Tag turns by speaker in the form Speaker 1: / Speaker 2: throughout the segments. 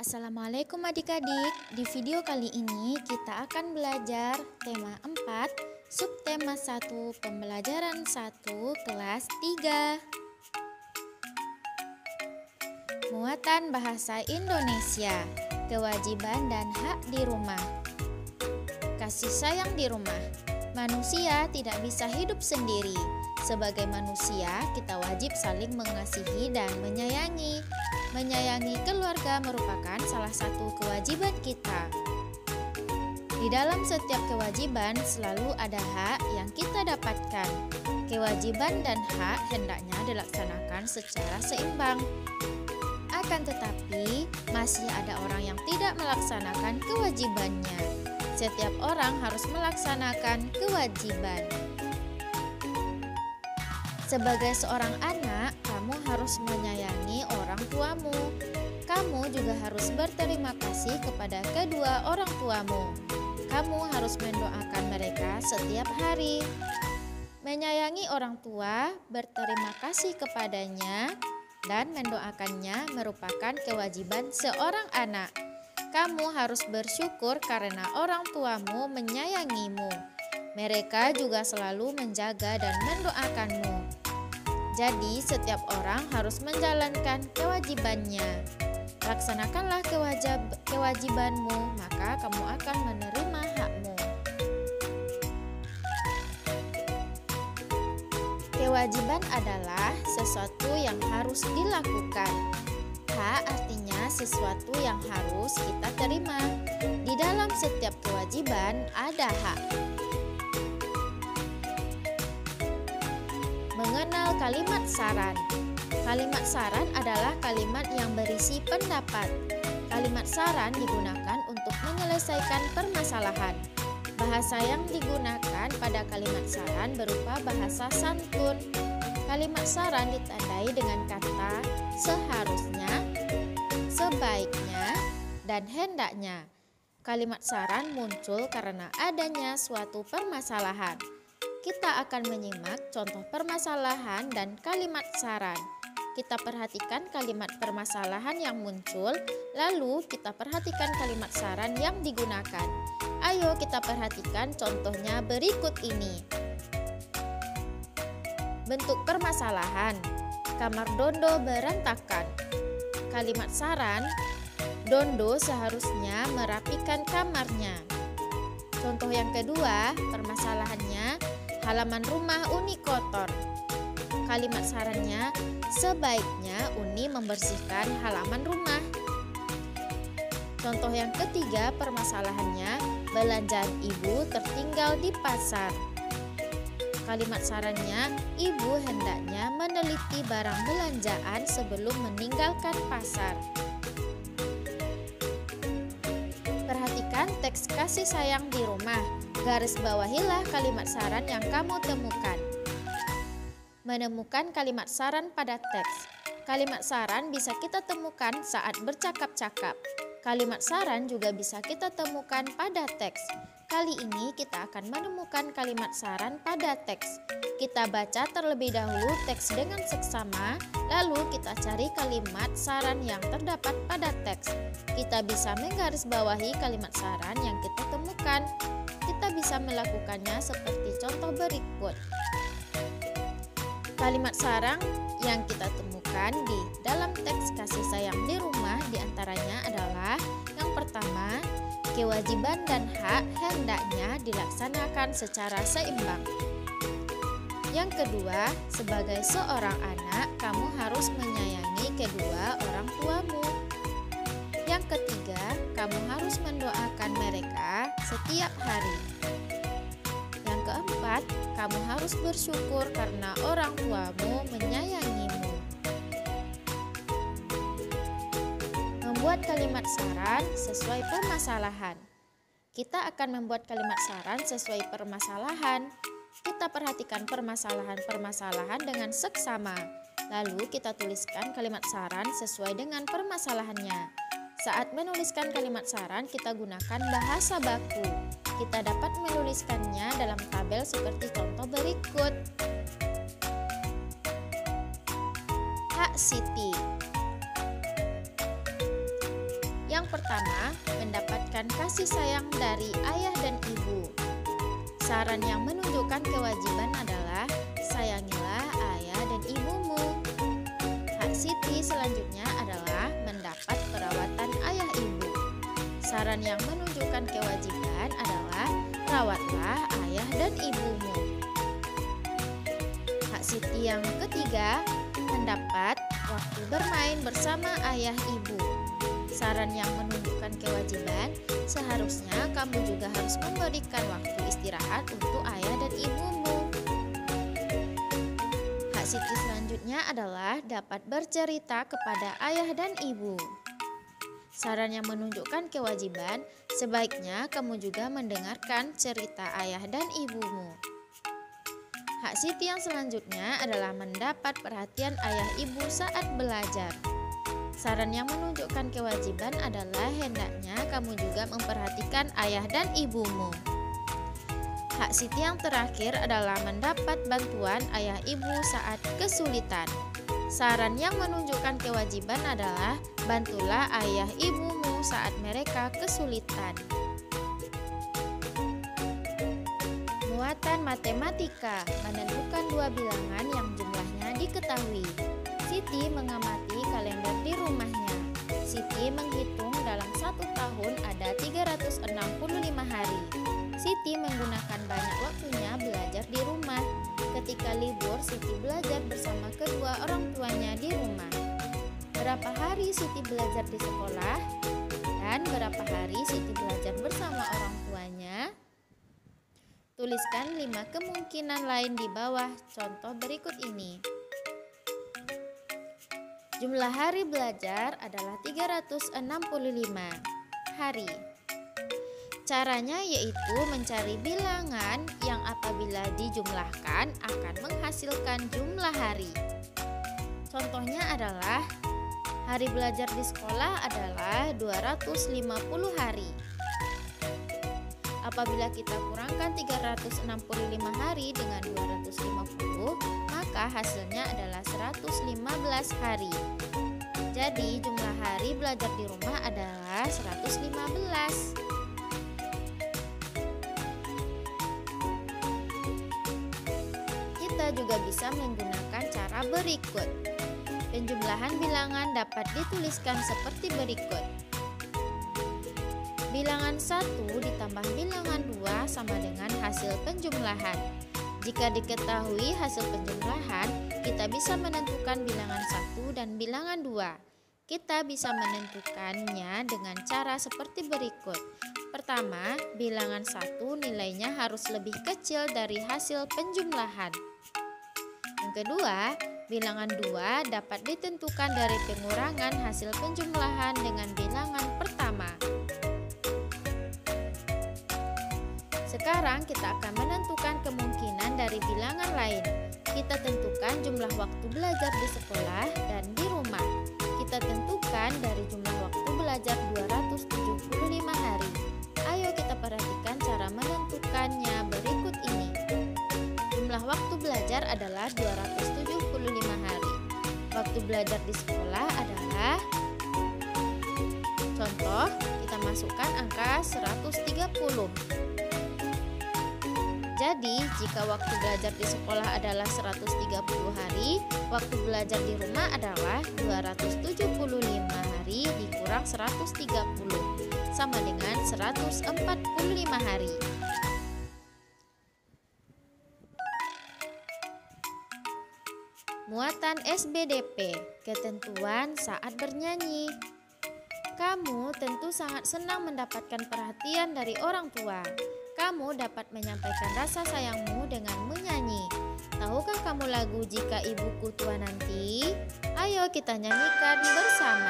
Speaker 1: Assalamualaikum adik-adik. Di video kali ini kita akan belajar tema 4, subtema 1, pembelajaran 1, kelas 3. Muatan bahasa Indonesia, kewajiban dan hak di rumah. Kasih sayang di rumah. Manusia tidak bisa hidup sendiri. Sebagai manusia, kita wajib saling mengasihi dan menyayangi. Menyayangi keluarga merupakan salah satu kewajiban kita. Di dalam setiap kewajiban selalu ada hak yang kita dapatkan. Kewajiban dan hak hendaknya dilaksanakan secara seimbang. Akan tetapi, masih ada orang yang tidak melaksanakan kewajibannya. Setiap orang harus melaksanakan kewajiban. Sebagai seorang anak, kamu harus menyayangi orang tuamu. Kamu juga harus berterima kasih kepada kedua orang tuamu. Kamu harus mendoakan mereka setiap hari. Menyayangi orang tua, berterima kasih kepadanya, dan mendoakannya merupakan kewajiban seorang anak. Kamu harus bersyukur karena orang tuamu menyayangimu. Mereka juga selalu menjaga dan mendoakanmu. Jadi, setiap orang harus menjalankan kewajibannya. Laksanakanlah kewajibanmu, maka kamu akan menerima hakmu. Kewajiban adalah sesuatu yang harus dilakukan. Hak artinya sesuatu yang harus kita terima. Di dalam setiap kewajiban ada hak. Mengenal kalimat saran. Kalimat saran adalah kalimat yang berisi pendapat. Kalimat saran digunakan untuk menyelesaikan permasalahan. Bahasa yang digunakan pada kalimat saran berupa bahasa santun. Kalimat saran ditandai dengan kata seharusnya, sebaiknya, dan hendaknya. Kalimat saran muncul karena adanya suatu permasalahan. Kita akan menyimak contoh permasalahan dan kalimat saran. Kita perhatikan kalimat permasalahan yang muncul, lalu kita perhatikan kalimat saran yang digunakan. Ayo kita perhatikan contohnya berikut ini. Bentuk permasalahan. Kamar Dondo berantakan. Kalimat saran, Dondo seharusnya merapikan kamarnya. Contoh yang kedua, permasalahannya, halaman rumah Uni kotor. Kalimat sarannya, sebaiknya Uni membersihkan halaman rumah. Contoh yang ketiga, permasalahannya, belanjaan ibu tertinggal di pasar. Kalimat sarannya, ibu hendaknya meneliti barang belanjaan sebelum meninggalkan pasar. Perhatikan teks kasih sayang di rumah. Garis bawahilah kalimat saran yang kamu temukan. Menemukan kalimat saran pada teks. Kalimat saran bisa kita temukan saat bercakap-cakap. Kalimat saran juga bisa kita temukan pada teks. Kali ini kita akan menemukan kalimat saran pada teks. Kita baca terlebih dahulu teks dengan seksama, lalu kita cari kalimat saran yang terdapat pada teks. Kita bisa menggarisbawahi kalimat saran yang kita temukan. Kita bisa melakukannya seperti contoh berikut. Kalimat saran yang kita temukan di dalam teks kasih sayang di rumah diantaranya adalah yang pertama, kewajiban dan hak hendaknya dilaksanakan secara seimbang. Yang kedua, sebagai seorang anak, kamu harus menyayangi kedua orang tuamu. Yang ketiga, kamu harus mendoakan mereka setiap hari. Yang keempat, kamu harus bersyukur karena orang tuamu menyayangimu. Membuat kalimat saran sesuai permasalahan. Kita akan membuat kalimat saran sesuai permasalahan. Kita perhatikan permasalahan-permasalahan dengan seksama. Lalu kita tuliskan kalimat saran sesuai dengan permasalahannya. Saat menuliskan kalimat saran, kita gunakan bahasa baku. Kita dapat menuliskannya dalam tabel seperti contoh berikut. Hak Siti. Yang pertama, mendapatkan kasih sayang dari ayah dan ibu. Saran yang menunjukkan kewajiban adalah sayangilah ayah dan ibumu. Hak Siti selanjutnya adalah mendapat perawatan ayah ibu. Saran yang menunjukkan kewajiban adalah rawatlah ayah dan ibumu. Hak Siti yang ketiga, mendapat waktu bermain bersama ayah ibu. Saran yang menunjukkan kewajiban, seharusnya kamu juga harus memberikan waktu istirahat untuk ayah dan ibumu. Hak Siti selanjutnya adalah dapat bercerita kepada ayah dan ibu. Saran yang menunjukkan kewajiban, sebaiknya kamu juga mendengarkan cerita ayah dan ibumu. Hak Siti yang selanjutnya adalah mendapat perhatian ayah ibu saat belajar. Saran yang menunjukkan kewajiban adalah hendaknya kamu juga memperhatikan ayah dan ibumu. Hak Siti yang terakhir adalah mendapat bantuan ayah ibu saat kesulitan. Saran yang menunjukkan kewajiban adalah bantulah ayah ibumu saat mereka kesulitan. Muatan matematika, menentukan dua bilangan yang jumlahnya diketahui. Siti mengamati kalender di rumahnya. Siti menghitung dalam 1 tahun ada 365 hari. Siti menggunakan banyak waktunya belajar di rumah. Ketika libur, Siti belajar bersama kedua orang tuanya di rumah. Berapa hari Siti belajar di sekolah? Dan berapa hari Siti belajar bersama orang tuanya? Tuliskan 5 kemungkinan lain di bawah contoh berikut ini. Jumlah hari belajar adalah 365 hari. Caranya yaitu mencari bilangan yang apabila dijumlahkan akan menghasilkan jumlah hari. Contohnya adalah hari belajar di sekolah adalah 250 hari. Apabila kita kurangkan 365 hari dengan 250, maka hasilnya adalah 115 hari. Jadi jumlah hari belajar di rumah adalah 115. Kita juga bisa menggunakan cara berikut. Penjumlahan bilangan dapat dituliskan seperti berikut. Bilangan 1 ditambah bilangan 2 sama dengan hasil penjumlahan. Jika diketahui hasil penjumlahan, kita bisa menentukan bilangan 1 dan bilangan 2. Kita bisa menentukannya dengan cara seperti berikut. Pertama, bilangan 1 nilainya harus lebih kecil dari hasil penjumlahan. Yang kedua, bilangan 2 dapat ditentukan dari pengurangan hasil penjumlahan dengan bilangan pertama. Sekarang kita akan menentukan kemungkinan dari bilangan lain. Kita tentukan jumlah waktu belajar di sekolah dan di rumah. Kita tentukan dari jumlah waktu belajar 275 hari. Ayo kita perhatikan cara menentukannya berikut ini. Jumlah waktu belajar adalah 275 hari. Waktu belajar di sekolah adalah, contoh, kita masukkan angka 130. Jadi, jika waktu belajar di sekolah adalah 130 hari, waktu belajar di rumah adalah 275 hari dikurang 130, sama dengan 145 hari. Muatan SBDP, ketentuan saat bernyanyi. Kamu tentu sangat senang mendapatkan perhatian dari orang tua. Kamu dapat menyampaikan rasa sayangmu dengan menyanyi. Tahukah kamu lagu Jika Ibuku Tua Nanti? Ayo kita nyanyikan bersama.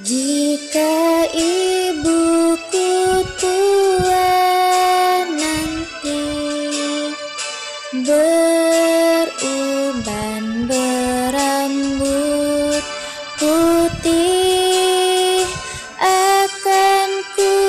Speaker 2: Jika ibuku tua nanti, beruban berambut putih, akan ku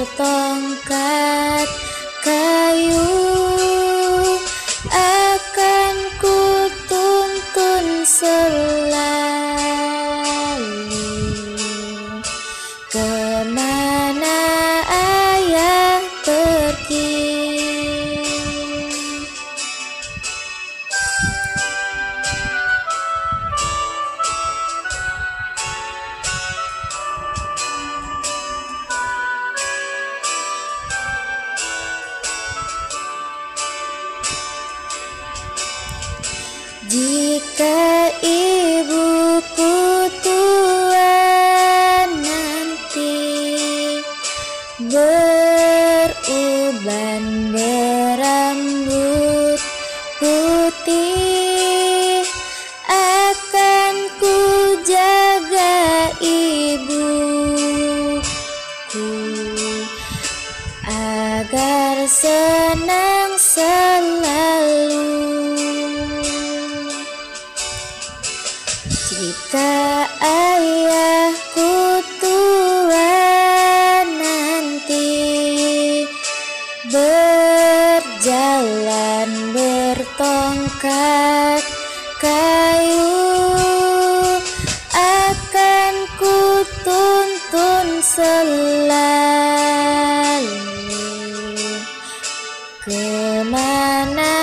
Speaker 2: bertongkat kayu, akan ku tuntun selalu kemana ayah pergi. Jika ibuku tua nanti, beruban berambut putih, akan ku jaga ibuku agar senang selalu. Jika ayahku tua nanti, berjalan bertongkat kayu, akan ku tuntun selalu kemana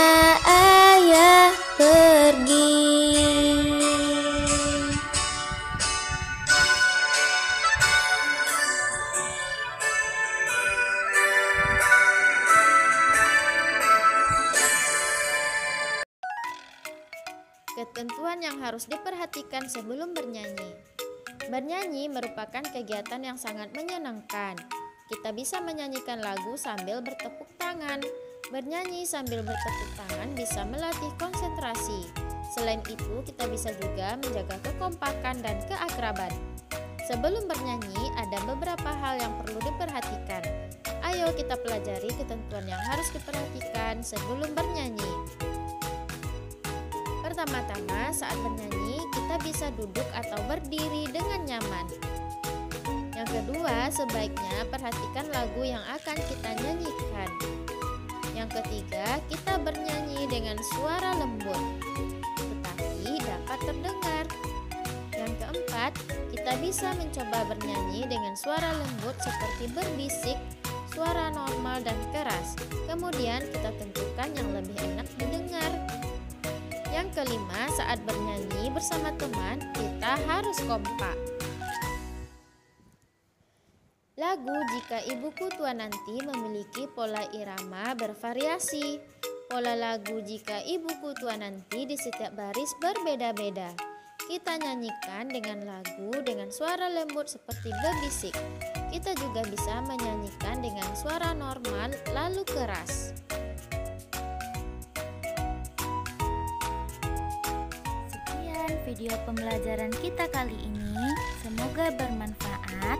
Speaker 2: ayah pergi.
Speaker 1: Ketentuan yang harus diperhatikan sebelum bernyanyi. Bernyanyi merupakan kegiatan yang sangat menyenangkan. Kita bisa menyanyikan lagu sambil bertepuk tangan. Bernyanyi sambil bertepuk tangan bisa melatih konsentrasi. Selain itu, kita bisa juga menjaga kekompakan dan keakraban. Sebelum bernyanyi, ada beberapa hal yang perlu diperhatikan. Ayo kita pelajari ketentuan yang harus diperhatikan sebelum bernyanyi. Pertama-tama, saat bernyanyi, kita bisa duduk atau berdiri dengan nyaman. Yang kedua, sebaiknya perhatikan lagu yang akan kita nyanyikan. Yang ketiga, kita bernyanyi dengan suara lembut, tetapi dapat terdengar. Yang keempat, kita bisa mencoba bernyanyi dengan suara lembut seperti berbisik, suara normal dan keras. Kemudian kita tentukan yang lebih enak didengar. Yang kelima, saat bernyanyi bersama teman, kita harus kompak. Lagu Jika Ibuku Tua Nanti memiliki pola irama bervariasi. Pola lagu Jika Ibuku Tua Nanti di setiap baris berbeda-beda. Kita nyanyikan dengan lagu dengan suara lembut seperti berbisik. Kita juga bisa menyanyikan dengan suara normal lalu keras.
Speaker 2: Video pembelajaran kita kali ini, semoga bermanfaat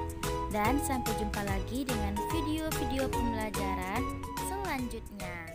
Speaker 2: dan sampai jumpa lagi dengan video-video pembelajaran selanjutnya.